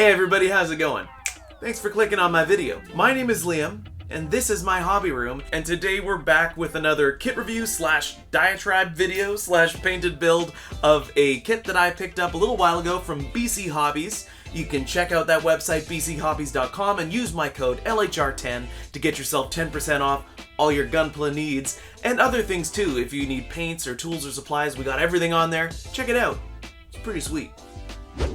Hey everybody, how's it going? Thanks for clicking on my video. My name is Liam, and this is my hobby room, and today we're back with another kit review slash diatribe video slash painted build of a kit that I picked up a little while ago from BC Hobbies. You can check out that website, bchobbies.com, and use my code LHR10 to get yourself 10% off all your Gunpla needs, and other things too. If you need paints or tools or supplies, we got everything on there. Check it out. It's pretty sweet.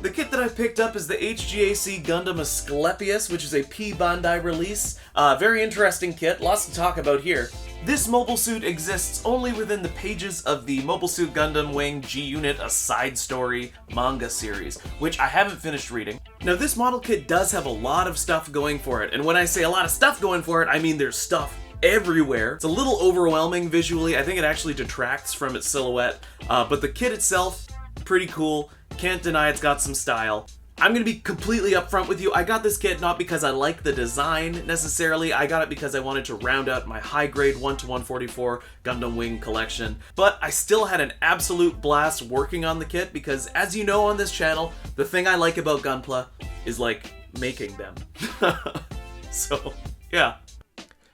The kit that I picked up is the HGAC Gundam Aesculapius, which is a P Bandai release. Very interesting kit, lots to talk about here. This mobile suit exists only within the pages of the Mobile Suit Gundam Wing G-Unit, a side story manga series, which I haven't finished reading. Now this model kit does have a lot of stuff going for it, and when I say a lot of stuff going for it, I mean there's stuff everywhere. It's a little overwhelming visually. I think it actually detracts from its silhouette, but the kit itself, pretty cool. Can't deny it's got some style. I'm gonna be completely upfront with you. I got this kit not because I like the design necessarily. I got it because I wanted to round out my high grade 1-144 Gundam Wing collection. But I still had an absolute blast working on the kit because, as you know on this channel, the thing I like about Gunpla is like making them. So, yeah.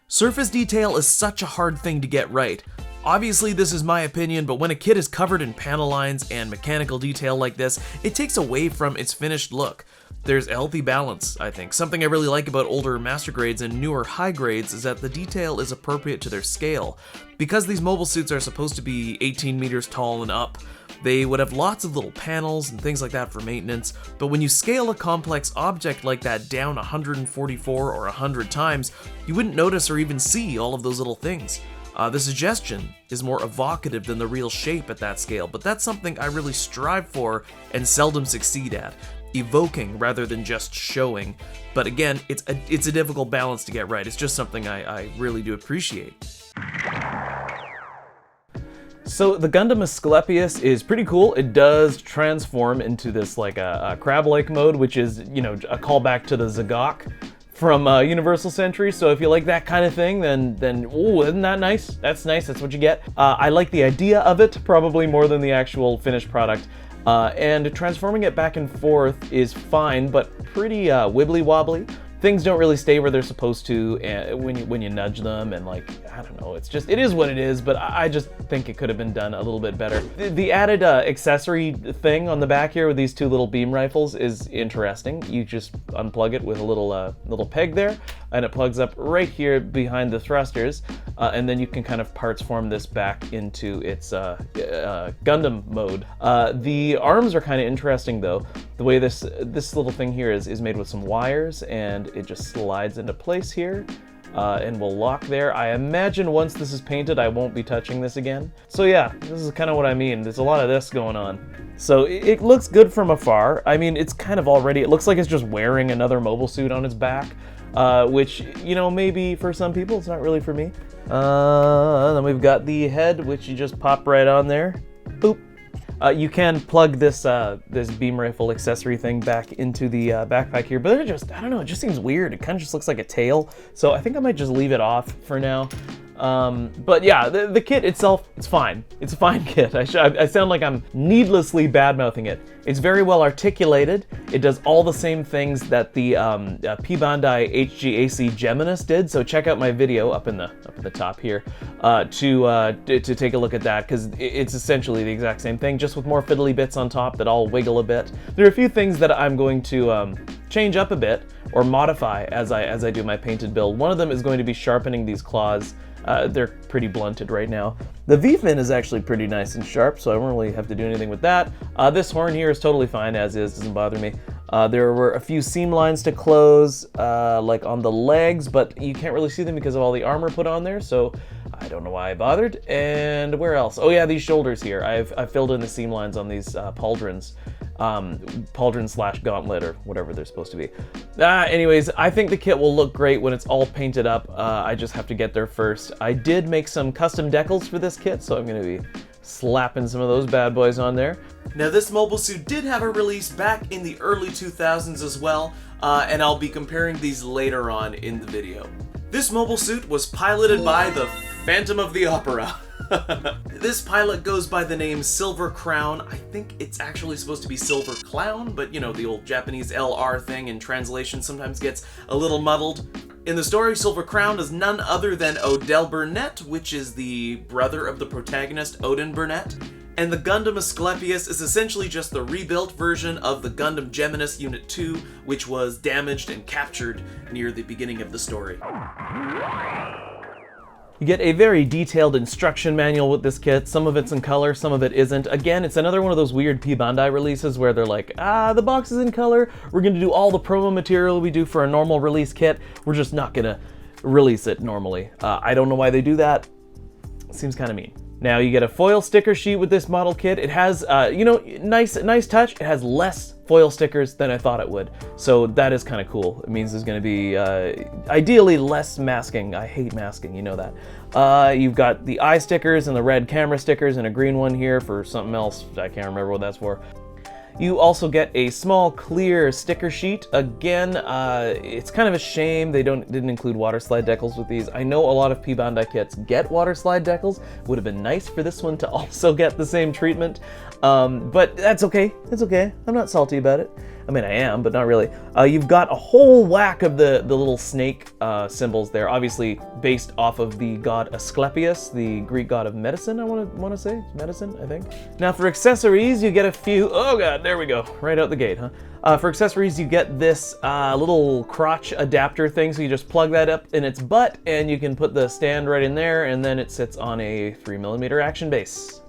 Surface detail is such a hard thing to get right. Obviously this is my opinion, but when a kit is covered in panel lines and mechanical detail like this, it takes away from its finished look. There's a healthy balance, I think. Something I really like about older master grades and newer high grades is that the detail is appropriate to their scale. Because these mobile suits are supposed to be 18 meters tall and up, they would have lots of little panels and things like that for maintenance, but when you scale a complex object like that down 144 or 100 times, you wouldn't notice or even see all of those little things. The suggestion is more evocative than the real shape at that scale, but that's something I really strive for and seldom succeed at. Evoking rather than just showing. But again, it's a difficult balance to get right. It's just something I really do appreciate. So the Gundam Aesculapius is pretty cool. It does transform into this like a crab-like mode, which is, you know, a callback to the HGAC from Universal Century. So if you like that kind of thing, then ooh, isn't that nice? That's nice, that's what you get. I like the idea of it, probably more than the actual finished product. And transforming it back and forth is fine, but pretty wibbly-wobbly. Things don't really stay where they're supposed to when you nudge them, and like, I don't know, it is what it is, but I just think it could have been done a little bit better. The added accessory thing on the back here with these two little beam rifles is interesting. You just unplug it with a little peg there, and it plugs up right here behind the thrusters, and then you can kind of parts form this back into its Gundam mode. The arms are kind of interesting though. The way this little thing here is made with some wires, and it just slides into place here and will lock there. I imagine once this is painted, I won't be touching this again. So yeah, this is kind of what I mean. There's a lot of this going on. So it looks good from afar. I mean, it's kind of already, it looks like it's just wearing another mobile suit on its back, which, you know, maybe for some people, it's not really for me. Then we've got the head, which you just pop right on there. Boop. You can plug this this beam rifle accessory thing back into the backpack here, but I don't know, it just seems weird. It kind of just looks like a tail, so I think I might just leave it off for now. But yeah, the kit itself, it's fine. It's a fine kit. I sound like I'm needlessly bad-mouthing it. It's very well articulated. It does all the same things that the P Bandai HGAC GEMINASS did. So check out my video up in the top here to take a look at that, because it's essentially the exact same thing, just with more fiddly bits on top that all wiggle a bit. There are a few things that I'm going to change up a bit or modify as I do my painted build. One of them is going to be sharpening these claws. They're pretty blunted right now. The V-fin is actually pretty nice and sharp, so I don't really have to do anything with that. This horn here is totally fine as is, doesn't bother me. There were a few seam lines to close, like on the legs, but you can't really see them because of all the armor put on there, so I don't know why I bothered. And where else? Oh yeah, these shoulders here. I've filled in the seam lines on these pauldrons. Pauldron / gauntlet, or whatever they're supposed to be. Anyways, I think the kit will look great when it's all painted up. I just have to get there first. I did make some custom decals for this kit, so I'm going to be slapping some of those bad boys on there. Now this mobile suit did have a release back in the early 2000s as well, and I'll be comparing these later on in the video. This mobile suit was piloted by the Phantom of the Opera. This pilot goes by the name Silver Crown. I think it's actually supposed to be Silver Clown, but you know, the old Japanese LR thing in translation sometimes gets a little muddled. In the story, Silver Crown is none other than Odell Burnett, which is the brother of the protagonist, Odin Burnett. And the Gundam Aesculapius is essentially just the rebuilt version of the Gundam GEMINASS Unit 2, which was damaged and captured near the beginning of the story. You get a very detailed instruction manual with this kit. Some of it's in color, some of it isn't. Again, it's another one of those weird P. Bandai releases where they're like, the box is in color, we're gonna do all the promo material we do for a normal release kit, we're just not gonna release it normally. I don't know why they do that. Seems kind of mean. Now you get a foil sticker sheet with this model kit. It has, nice touch. It has less foil stickers than I thought it would. So that is kind of cool. It means there's going to be, ideally, less masking. I hate masking, you know that. You've got the eye stickers and the red camera stickers and a green one here for something else. I can't remember what that's for. You also get a small clear sticker sheet. Again, it's kind of a shame they didn't include water slide decals with these. I know a lot of P. Bandai kits get water slide decals. Would have been nice for this one to also get the same treatment. But that's okay. It's okay. I'm not salty about it. I mean, I am, but not really. You've got a whole whack of the little snake symbols there, obviously based off of the god Aesculapius, the Greek god of medicine, I want to say. Medicine, I think. Now for accessories, you get a few... Oh god, there we go. Right out the gate, huh? For accessories, you get this little crotch adapter thing, so you just plug that up in its butt, and you can put the stand right in there, and then it sits on a 3mm action base.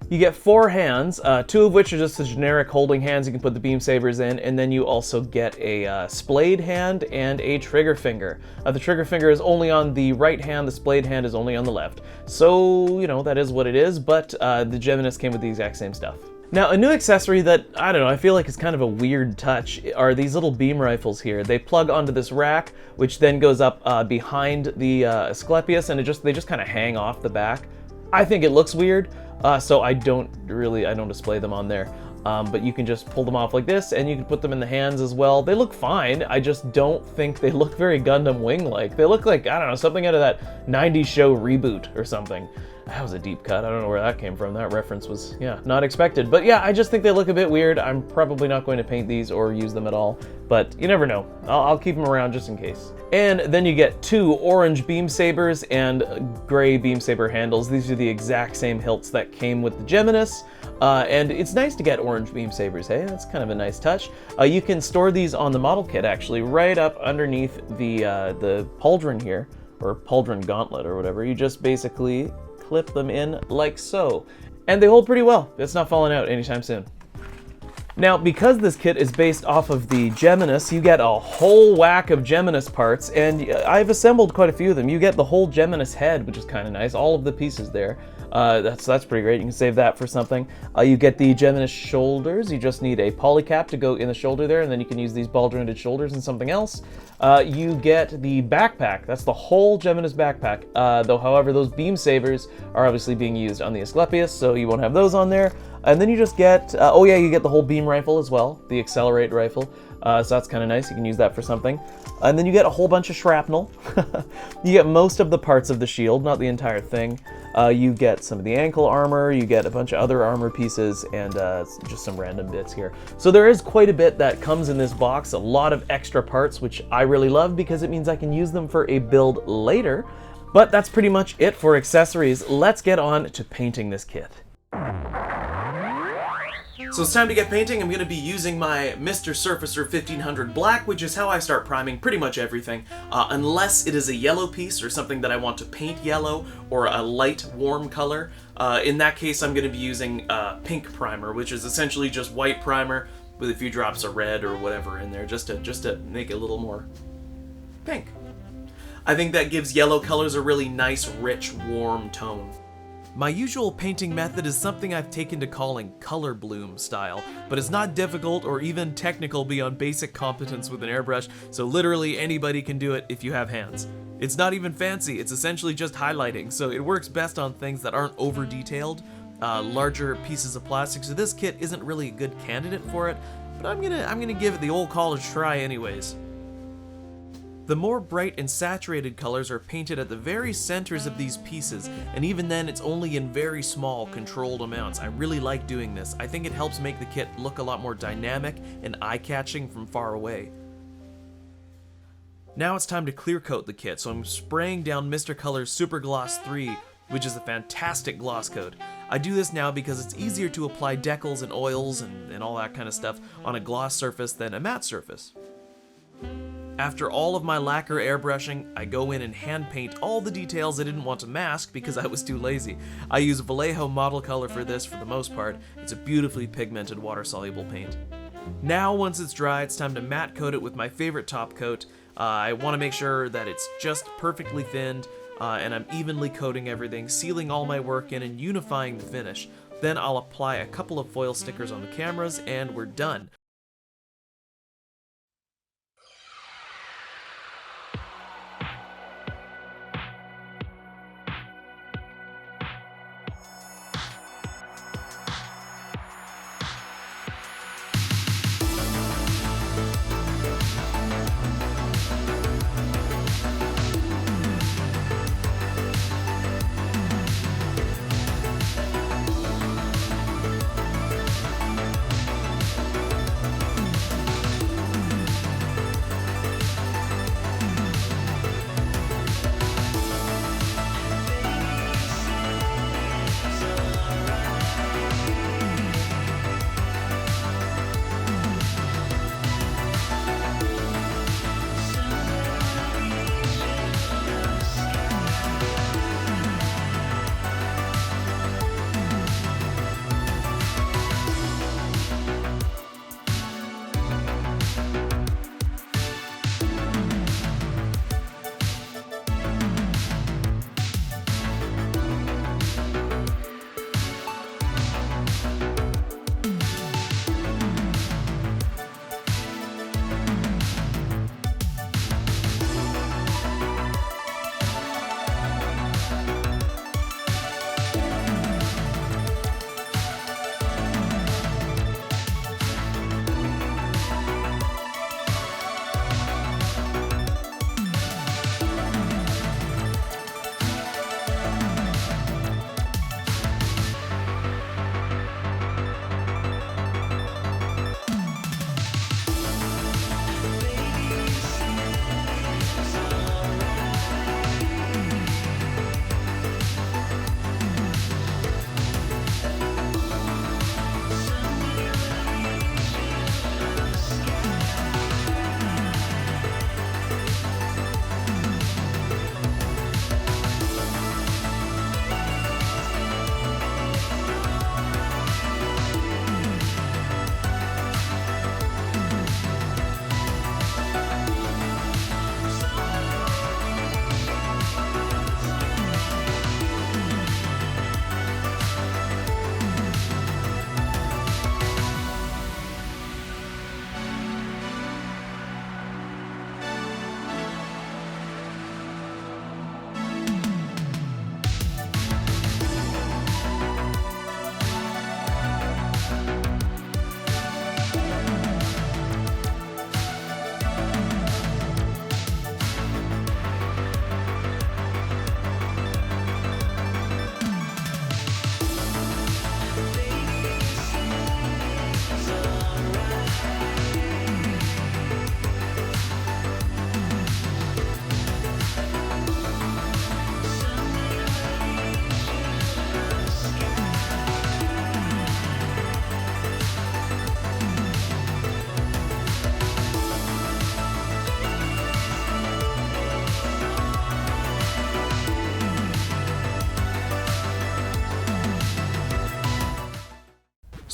You get 4 hands, 2 of which are just the generic holding hands you can put the beam sabers in, and then you also get a splayed hand and a trigger finger. The trigger finger is only on the right hand, the splayed hand is only on the left. So, you know, that is what it is, but the GEMINASS came with the exact same stuff. Now, a new accessory that, I don't know, I feel like is kind of a weird touch are these little beam rifles here. They plug onto this rack, which then goes up behind the Aesculapius, and they just kind of hang off the back. I think it looks weird. So I don't display them on there, but you can just pull them off like this, and you can put them in the hands as well. They look fine, I just don't think they look very Gundam Wing-like. They look like, I don't know, something out of that 90s show Reboot or something. That was a deep cut, I don't know where that came from. That reference was, yeah, not expected. But yeah, I just think they look a bit weird. I'm probably not going to paint these or use them at all, but you never know. I'll keep them around just in case. And then you get 2 orange beam sabers and gray beam saber handles. These are the exact same hilts that came with the GEMINASS. And it's nice to get orange beam sabers, hey? That's kind of a nice touch. You can store these on the model kit, actually, right up underneath the pauldron here, or pauldron gauntlet or whatever. You just basically clip them in like so. And they hold pretty well. It's not falling out anytime soon. Now, because this kit is based off of the GEMINASS, you get a whole whack of GEMINASS parts, and I've assembled quite a few of them. You get the whole GEMINASS head, which is kind of nice, all of the pieces there. That's pretty great. You can save that for something. You get the GEMINASS shoulders. You just need a polycap to go in the shoulder there, and then you can use these ball-jointed shoulders and something else. You get the backpack. That's the whole GEMINASS backpack. Though, however, those beam sabers are obviously being used on the Aesculapius, so you won't have those on there. And then you just get, you get the whole beam rifle as well, the Accelerate rifle. So that's kind of nice. You can use that for something. And then you get a whole bunch of shrapnel. You get most of the parts of the shield, not the entire thing. You get some of the ankle armor, you get a bunch of other armor pieces, and just some random bits here. So there is quite a bit that comes in this box, a lot of extra parts, which I really love because it means I can use them for a build later. But that's pretty much it for accessories. Let's get on to painting this kit. So it's time to get painting. I'm going to be using my Mr. Surfacer 1500 Black, which is how I start priming pretty much everything, unless it is a yellow piece or something that I want to paint yellow or a light warm color. In that case, I'm going to be using pink primer, which is essentially just white primer with a few drops of red or whatever in there, just to make it a little more pink. I think that gives yellow colors a really nice, rich, warm tone. My usual painting method is something I've taken to calling color bloom style, but it's not difficult or even technical beyond basic competence with an airbrush, so literally anybody can do it if you have hands. It's not even fancy, it's essentially just highlighting, so it works best on things that aren't over detailed, larger pieces of plastic, so this kit isn't really a good candidate for it, but I'm gonna give it the old college try anyways. The more bright and saturated colors are painted at the very centers of these pieces, and even then it's only in very small, controlled amounts. I really like doing this. I think it helps make the kit look a lot more dynamic and eye-catching from far away. Now it's time to clear coat the kit, so I'm spraying down Mr. Color's Super Gloss 3, which is a fantastic gloss coat. I do this now because it's easier to apply decals and oils and all that kind of stuff on a gloss surface than a matte surface. After all of my lacquer airbrushing, I go in and hand paint all the details I didn't want to mask because I was too lazy. I use Vallejo model color for this for the most part. It's a beautifully pigmented water-soluble paint. Now once it's dry, it's time to matte coat it with my favorite top coat. I want to make sure that it's just perfectly thinned and I'm evenly coating everything, sealing all my work in and unifying the finish. Then I'll apply a couple of foil stickers on the cameras and we're done.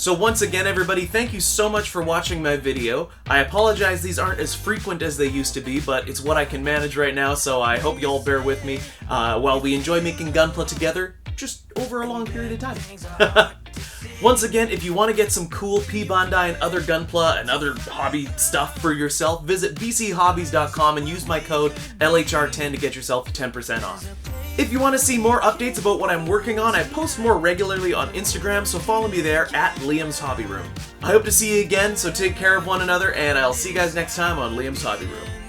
So once again everybody, thank you so much for watching my video. I apologize these aren't as frequent as they used to be, but it's what I can manage right now, so I hope you all bear with me while we enjoy making Gunpla together, just over a long period of time. Once again, if you want to get some cool P-Bandai and other Gunpla and other hobby stuff for yourself, visit bchobbies.com and use my code LHR10 to get yourself 10% off. If you want to see more updates about what I'm working on, I post more regularly on Instagram, so follow me there at Liam's Hobby Room. I hope to see you again, so take care of one another, and I'll see you guys next time on Liam's Hobby Room.